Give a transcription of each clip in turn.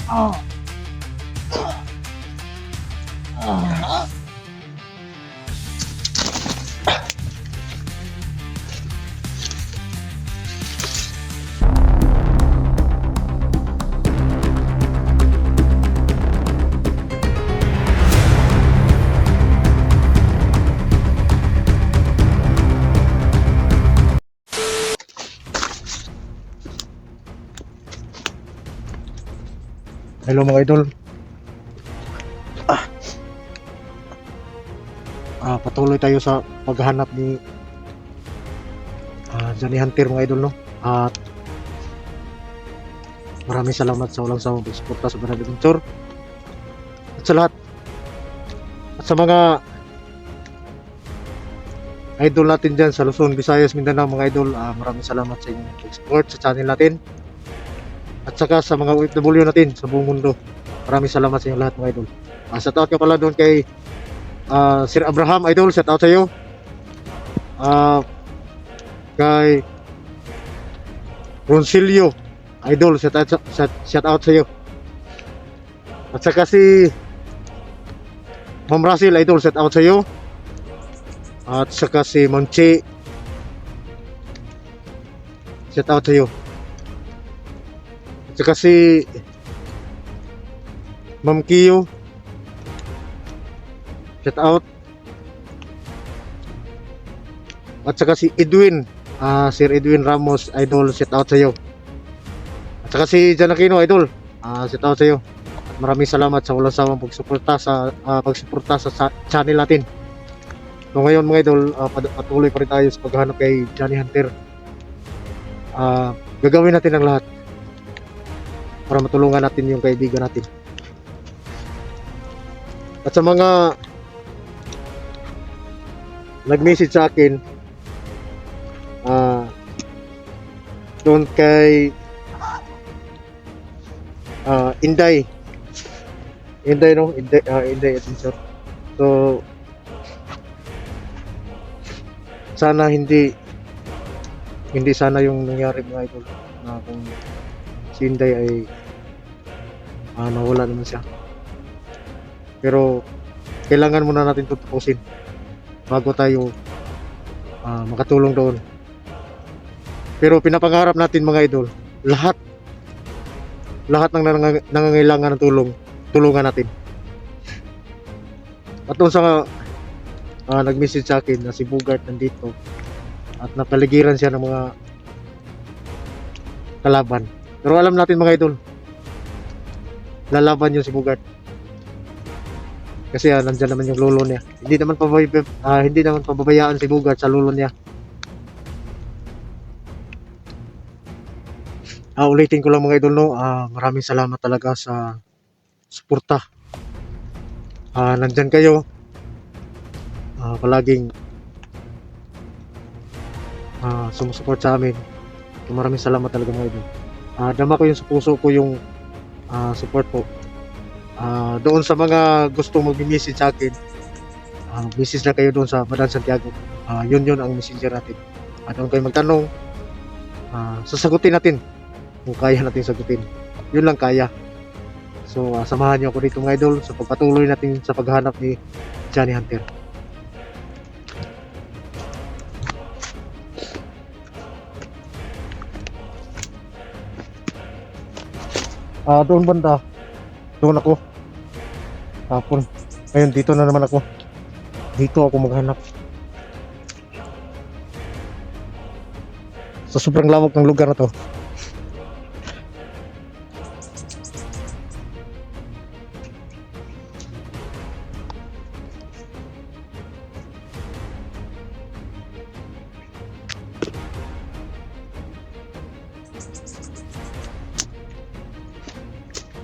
Ah, ah. Hello mga idol. Patuloy tayo sa paghahanap ni Johnny Hunter mga idol, no? At maraming salamat sa walang sawang pagsuporta sa Banana Adventure. At sa lahat, at sa mga idol natin dyan sa Luzon, Visayas, Mindanao mga idol, maraming salamat sa inyong pag-support sa channel natin. At saka sa mga OFW natin sa buong mundo, maraming salamat sa inyo lahat mga idol. Shout out ka pala doon kay Sir Abraham idol, shout out sa iyo. Kay Roncilio idol, shout out sa iyo. At saka si Ma'am Russell idol, shout out sa iyo. At saka si Monchi, shout out sa iyo. At saka si Ma'am Kiyo, shout out. At saka si Edwin, Sir Edwin Ramos idol, shout out sa iyo. At saka si Jan Aquino idol, shout out sa iyo. At maraming salamat sa walang sawang pagsuporta sa channel natin. So ngayon mga idol, patuloy pa rin tayo sa paghahanap kay Johnny Hunter. Gagawin natin ang lahat para matulungan natin yung kaibigan natin. At sa mga nag-message sa akin doon kay Inday no, Inday Adventure. So sana hindi sana yung nangyari mga idol, na kung si Inday ay nawala naman siya. Pero kailangan muna natin tutupusin bago tayo makatulong doon. Pero pinapangarap natin mga idol, lahat ng nangangailangan ng tulungan natin. At doon sa nag-message sa akin na si Bugart nandito at napaligiran siya ng mga kalaban. Pero alam natin mga idol, lalaban yun si Bugart. Kasi nandyan naman yung lolo niya. Hindi naman pababayaan si Bugart sa lolo niya. Ulitin ko lang mga idol, no, maraming salamat talaga sa suporta. Nandyan kayo, palaging sumusuport sa amin. Maraming salamat talaga mga idol. Dama ko yung sa puso ko yung support po. Doon sa mga gusto mag-message sa akin, message na kayo doon sa Badan Santiago. Yun ang messenger natin. Doon kayo magtanong, sasagutin natin kung kaya natin sagutin. Yun lang kaya. So samahan niyo ako dito mga idol sa pagpatuloy natin sa paghanap ni Johnny Hunter. Doon banda, doon ako. Tapon ngayon dito na naman ako. Dito ako maghanap. Sa sobrang lawak ng lugar na to.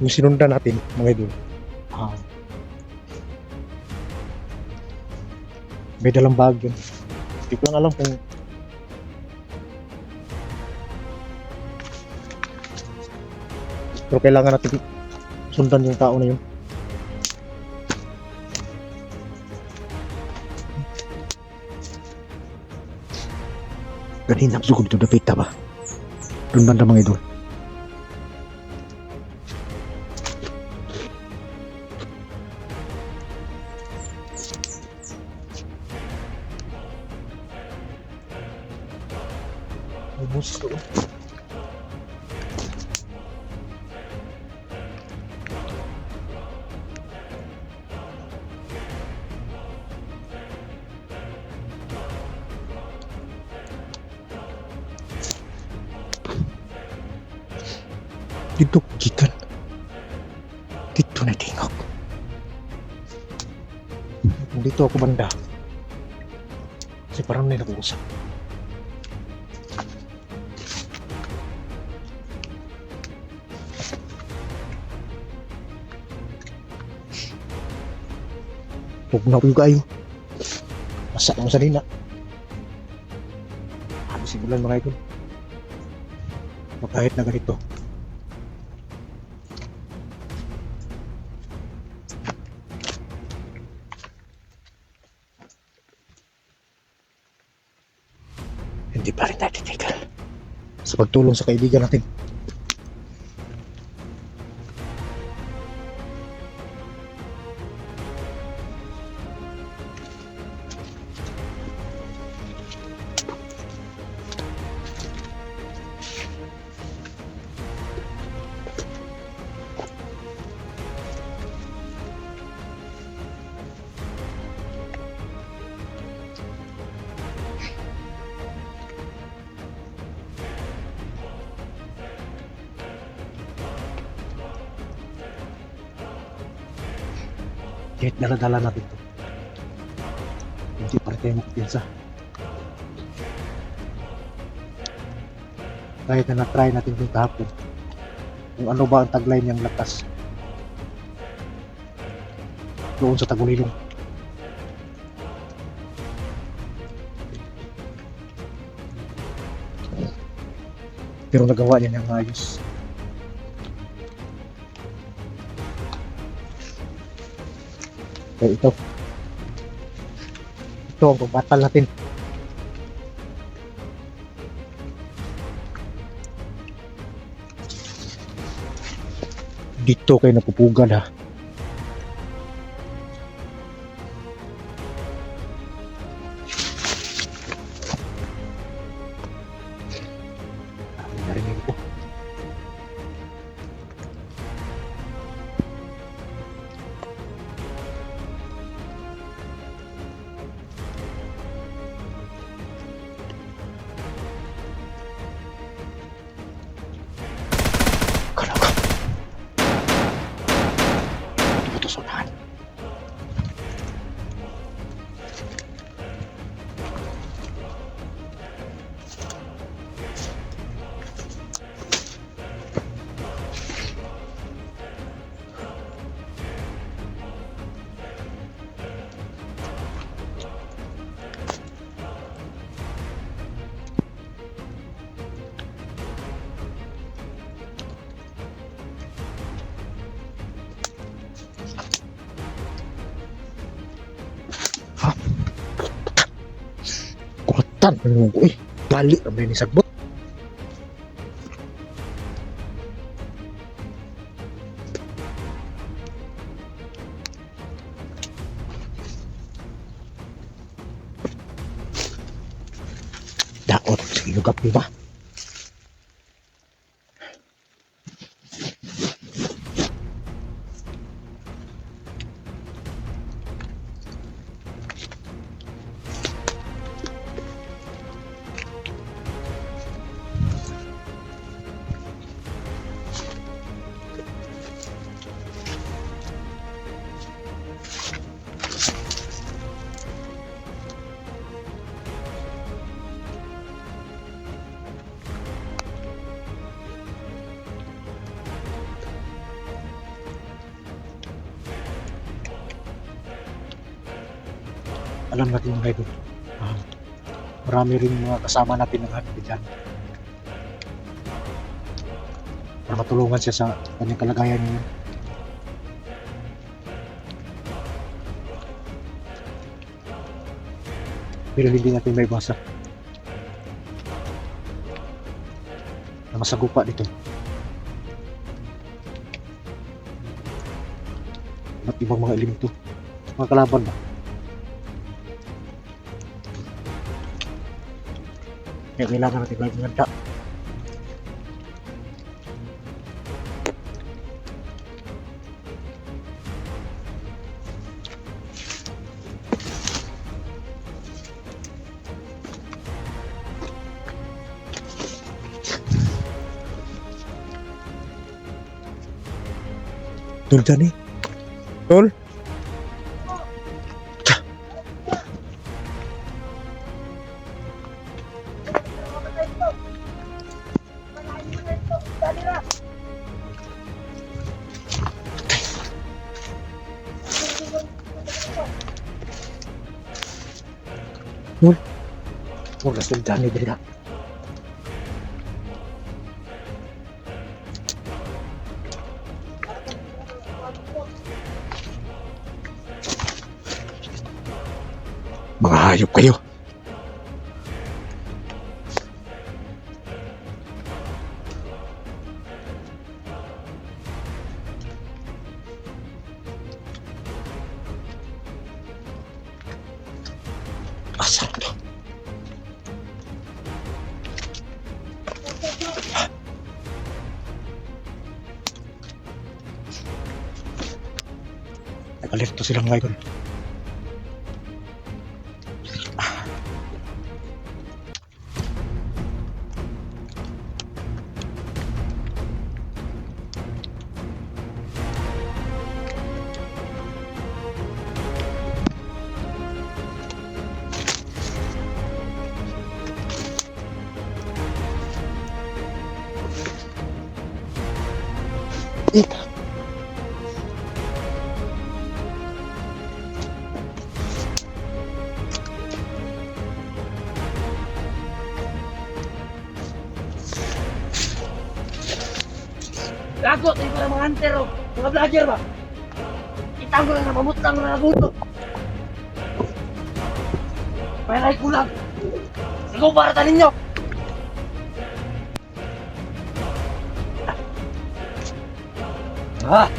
Yung sinundan natin mga idol, may dalang bag yun. Hindi ko lang alam kung pero kailangan natin sundan yung tao na yun. Ganun ang sugod ito, dapita ba? Doon banda mga idol. May boses doon. Dito gikan. Dito na tingog. Dito ako banda. Kasi parang may nag-uusap. Tugnaw yung kayo. Masa lang sa nina. Ano simulan mga idol? Kahit na ganito. Hindi pa rin natin tigil sa pagtulong sa kaibigan natin. Kahit dala-dala natin ito, hindi pa rin tayo makapinsa. Kahit na na-try natin yung kahapon, kung ano ba ang taglay niyang lakas doon sa Tagulilong. Pero nagawa niya niyang maayos. Kaya ito ang pagbatal natin. Dito kayo napupugan ha. Narinig ko. Sonahan. Kutan menunggu balik sampai ini sagbot. Daot sige lugap di ba? Alam natin mga idol, marami rin mga kasama natin ng hati dyan para matulungan siya sa kanyang kalagayan niya. Pero hindi natin may basa na masagupa dito at ibang mga elemento, mga kalaban ba. Kaya kailangan natin lagi maganda. Tol dyan eh. Tol? Tol? Tol, tol dyan eh. Dila. Mga hayop kayo. Asal to. Nakalito silang ngayon. Gago, tayo pala mga hunter, oh. Mga vlogger ba? Kitang ko lang na mamutang na nabuto. May like ko lang. Sigaw para tanin nyo. Ah!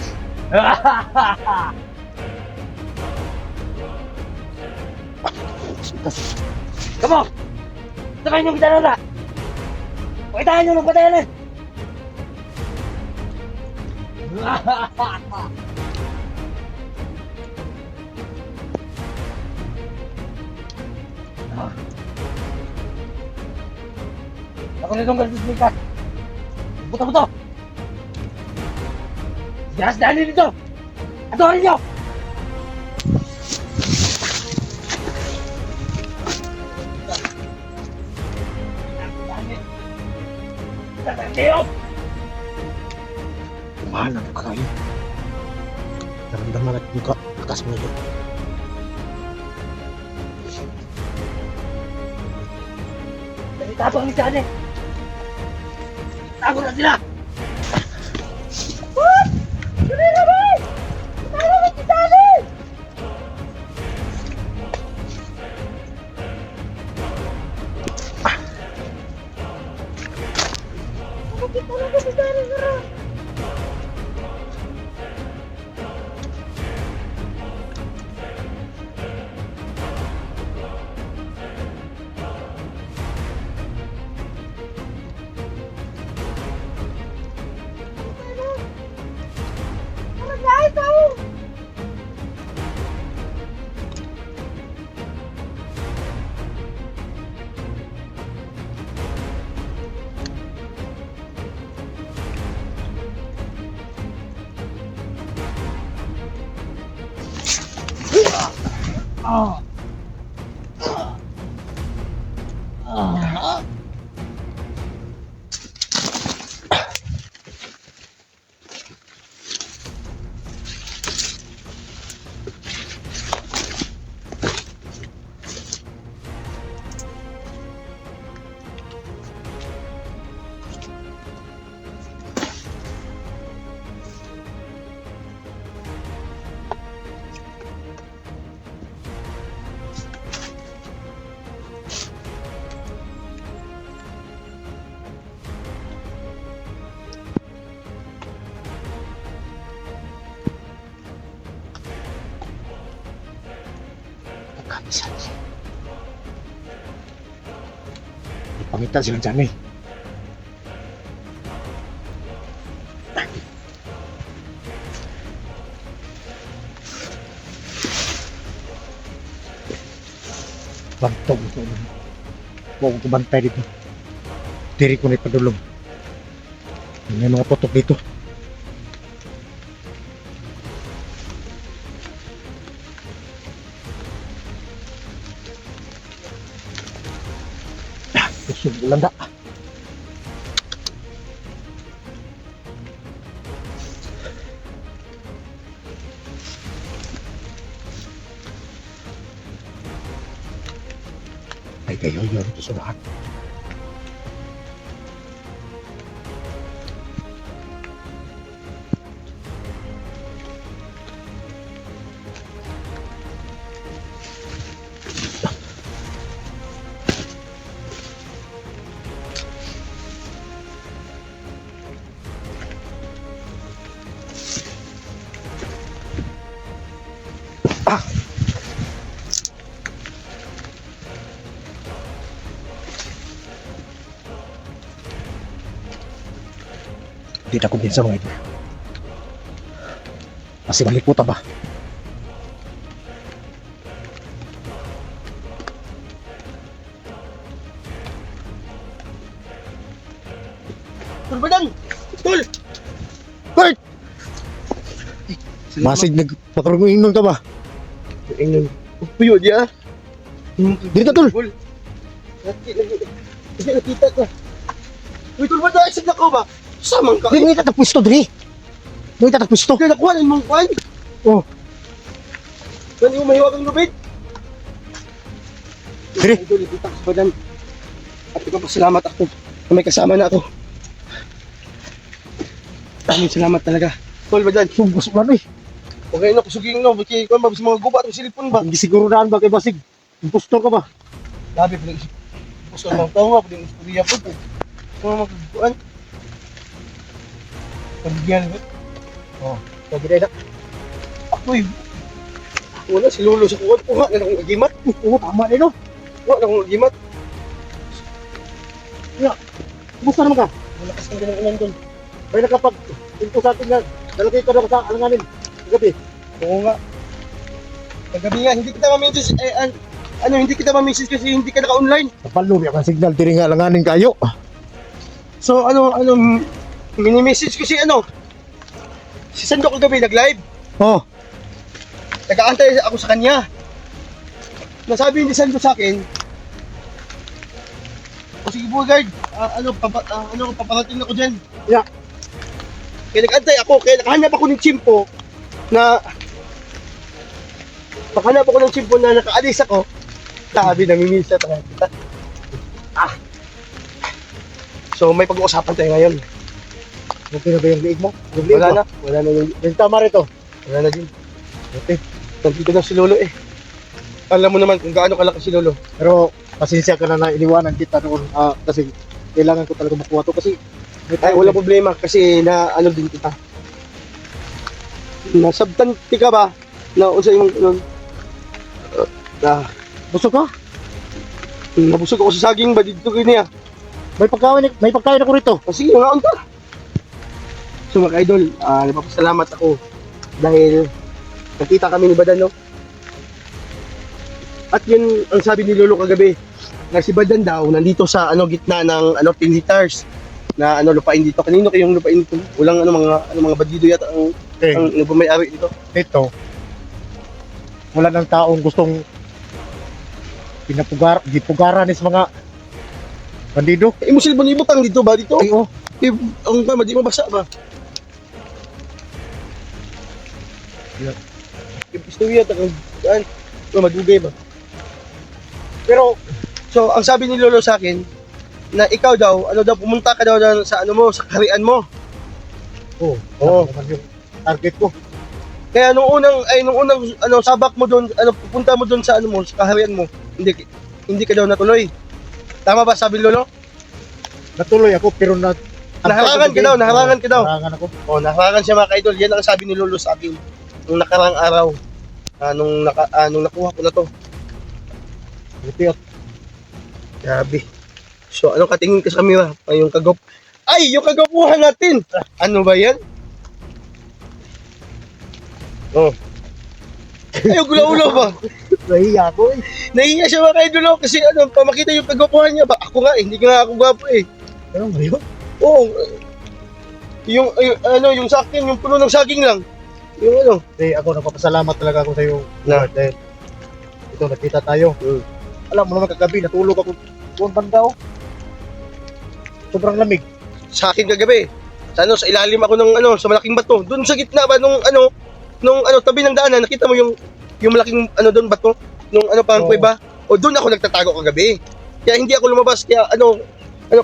Come on! Sabay nyo kita na. Pakitaan nyo ng patayanan. Ako nitong galit ni Kat. Buto-buto. Gas dali dito. Adorin nyo. Tatandeo. Mahal ang kayo. Naramdaman at buka. Lakas mo ito. Tapang ni Sane. Tago na sila. Dali na ba? Tago na si Sane. Bakit talaga si Sane na? Pangita sila dyan eh. Bantog ito. Huwag ko bantay dito. Diri ko na ipadulong. May mga putok dito. Kusog ulanda. Ay kayo yun ito sa lahat. Hindi na kumbinsa mga ito. Kasi malikuta ba? Tol ba dan? Tol! Kurt! Masig nagpakarunginon ka ba? Ingin. Puyo dia. Dito tol! Kasi nakita ko. Uy, tol ba da? Isip na ko ba? Samang ka. Dili ka tapwisto diri! Dili ka tapwisto! Kaya nakuha ng mong kwan. Oh! Kani mo mahiwag ang lubid. Diri! Idol, ipita ko sa badan. At ipapasalamat ako na may kasama na ako. Maraming salamat talaga. Tol ba dan? Sugos man eh! Okay na, kusugin no. Baki ko mabis mga guba at silipon ba? Hindi siguro daan ba kay Basig? Impostor ka ba? Labi pa rin. Gusto lang tao nga, pwede istorya po po. Mga magkuhan. Pagigyan ba? Oh, sabi na Ako'y. Wala, si Lolo sa kuwan. Kuha na akong agimat. Oo, tama na no. Kuha na akong agimat. Kumusta naman ka? Malakas ng ganang ulan doon. May nakapag pinto sa atin nga. Dalagay ka na sa alanganin. Gabi. Oo nga. Paggabi nga, hindi kita ma-message. Hindi kita ma-message kasi hindi ka naka-online. Kapalo, may akong signal. Diri nga alanganin kayo. So, mini-message ko si Sando kagabi, nag-live. Oh, Nag-aantay ako sa kanya. Nasabi ni Sando sa akin, sige po guard, paparating ako dyan. Yeah. Kaya nag-antay ako, kaya nakahanap ako ng chimpo na nakaalis ako. Sabi, namimisa tayo kita. So may pag-uusapan tayo ngayon. okay na ba yung liig mo? Yung liig mo? Wala na yung, Yung tama rito. wala na din. Okay. Nandito na si Lolo eh. Alam mo naman kung gaano kalaki si Lolo. Pero pasensya ka na iniwanan kita noon kasi kailangan ko talaga makuha to kasi may Ay, wala problema kasi din kita. Nasabtanti ka ba? Na unsa imong nun? busog ka? Nabusog ako sa saging ba dito kiniya? May pagkain ako rito. Sige, nga unta. So mga idol, nagpapasalamat ako dahil nakita kami ni Badan, no? At yun ang sabi ni Lolo kagabi, na si Badan daw nandito sa gitna ng 10 hectares na lupain dito. Kanino kayong lupain dito? Walang mga bandido yata ang nagmamayari dito. Dito. Wala ng taong gustong gipugaran is mga bandido. Imusil mo ni butang dito ba dito? Ay, oh. Ang kama di mabasa ba? Yeah. Istorya ta kung madugay ba? Pero so ang sabi ni Lolo sa akin na ikaw daw pumunta ka daw sa sa kaharian mo. Oo. Oo. Naman yung target ko. Kaya nung unang sabak mo doon, pupunta mo doon sa sa kaharian mo, hindi ka daw natuloy. Tama ba sabi ni Lolo? Natuloy ako pero Naharangan ka daw. Naharangan ako. Oh, naharangan siya mga ka-idol. Yan ang sabi ni Lolo sa akin nung nakarang araw. Nung nakuha ko na to. Buti at Grabe. So, ano katingin ka sa camera? Ay, yung kagop. Ay, yung kagapuhan natin! Ano ba yan? Oh. Ay, yung gula-ula ba? Nahiya ako eh. Nahiya siya mga kaidolo kasi ano, pamakita yung kagapuhan niya. Ba, ako nga eh, hindi nga ako gwapo eh. Ano ba yun? Oo. Yung sa akin, yung puno ng saging lang. Yung ano. Eh, ako nagpapasalamat talaga ako sa iyo. Na. Dahil ito, nakita tayo. Alam mo naman kagabi, natulog ako doon banda oh. Sobrang lamig. Sa akin kagabi. Sa ano, sa ilalim ako ng ano, sa malaking bato. Doon sa gitna ba nung tabi ng daanan, nakita mo yung malaking ano doon bato, nung ano parang Oo. kuweba. O doon ako nagtatago kagabi. Kaya hindi ako lumabas, kaya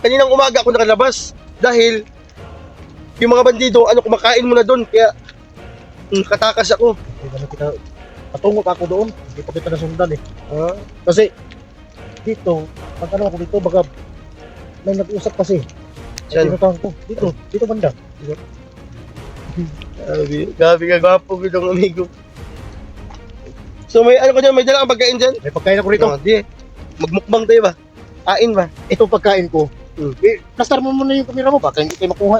kaninang umaga ako nakalabas dahil yung mga bandido, kumakain muna doon, kaya nakatakas ako. Hindi naman kita, patungo pa ako doon. Hindi pa kita nasundan eh. Ah, Kasi dito, pag ano ako dito, baga may nag-usap kasi. Saan? Tinutawag ko. Dito banda. Gabi ka gwapo bitong amigo. So may ano ka dyan, may dala kang pagkain dyan? May pagkain ako rito. Di. Magmukbang tayo ba? Kain ba? Ito pagkain ko. Hmm. Eh, plastar mo muna yung kamera mo, baka hindi kayo makuha.